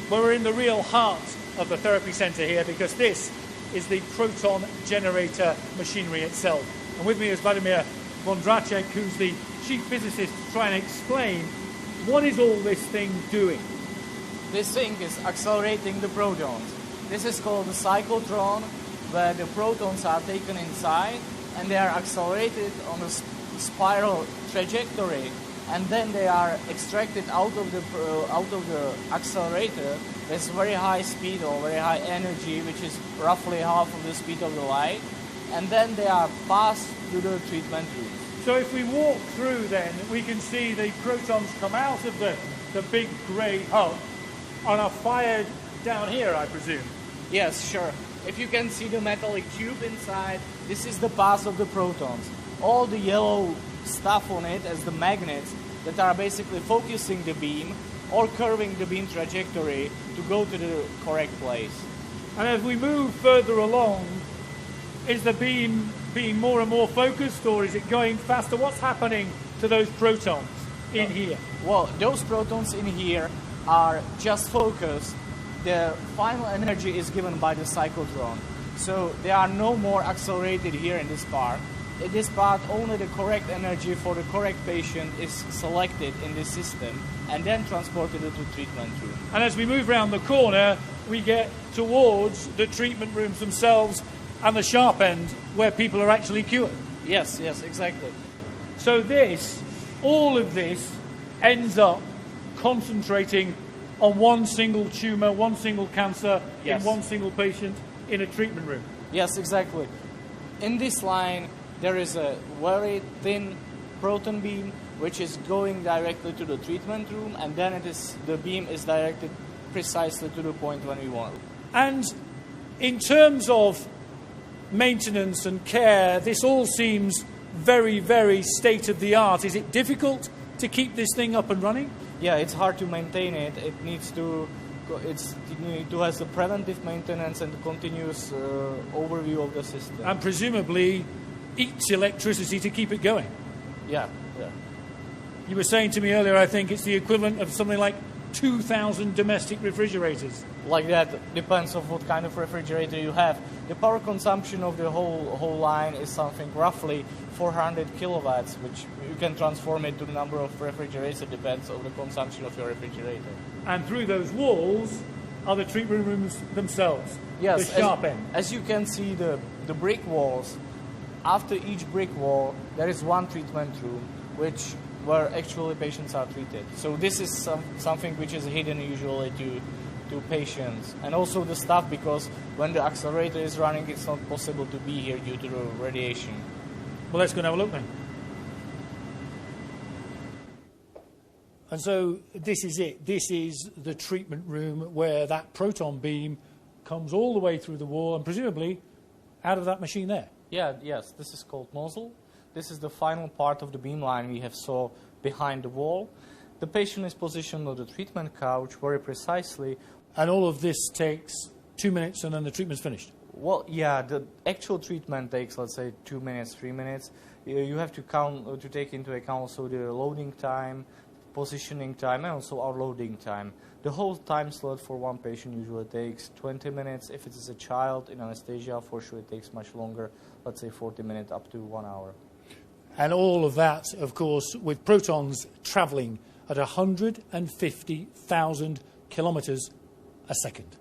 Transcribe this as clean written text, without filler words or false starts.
Well, we're in the real heart of the therapy centre here because this is the Proton generator machinery itself. And with me is Vladimir Vondracek, who's the chief physicist, to try and explain what is all this thing doing. This thing is accelerating the protons. This is called the cyclotron, where the protons are taken inside and they are accelerated on a spiral trajectory, and then they are extracted out of the accelerator with very high speed or very high energy, which is roughly half of the speed of the light, and then they are passed to the treatment room. So if we walk through, then we can see the protons come out of the big grey hub and are fired down here, I presume. Yes, sure. If you can see the metallic tube inside, this is the path of the protons. All the yellow stuff on it as the magnets that are basically focusing the beam or curving the beam trajectory to go to the correct place. And as we move further along, is the beam being more and more focused, or is it going faster? What's happening to those protons in here? Well, those protons in here are just focused. The final energy is given by the cyclotron. So they are no more accelerated here in this part. In this part, only the correct energy for the correct patient is selected in this system and then transported to the treatment room. And as we move around the corner, we get towards the treatment rooms themselves and the sharp end where people are actually cured. Yes, exactly. So all of this ends up concentrating on one single tumour, one single cancer, yes, in one single patient in a treatment room. Yes, exactly. In this line, there is a very thin proton beam which is going directly to the treatment room, and then the beam is directed precisely to the point when we want. And in terms of maintenance and care, this all seems very, very state-of-the-art. Is it difficult to keep this thing up and running? Yeah, it's hard to maintain it. It needs to have the preventive maintenance and the continuous overview of the system. And presumably eats electricity to keep it going. Yeah. You were saying to me earlier, I think it's the equivalent of something like 2,000 domestic refrigerators. Like that, depends on what kind of refrigerator you have. The power consumption of the whole line is something roughly 400 kilowatts, which you can transform it to the number of refrigerators. It depends on the consumption of your refrigerator. And through those walls are the treatment rooms themselves. Yes, the sharp end. As you can see, the brick walls. After each brick wall, there is one treatment room, where actually patients are treated. So this is something which is hidden usually to patients. And also the staff, because when the accelerator is running, it's not possible to be here due to the radiation. Well, let's go and have a look then. And so this is it. This is the treatment room where that proton beam comes all the way through the wall and presumably out of that machine there. Yes, this is called nozzle. This is the final part of the beam line we have saw behind the wall. The patient is positioned on the treatment couch very precisely. And all of this takes 2 minutes and then the treatment's finished? Well, yeah, the actual treatment takes, let's say, 2 minutes, 3 minutes. You have to take into account also the loading time, positioning time, and also our loading time. The whole time slot for one patient usually takes 20 minutes. If it is a child in anesthesia, for sure it takes much longer, let's say 40 minutes up to 1 hour. And all of that, of course, with protons travelling at 150,000 kilometres a second.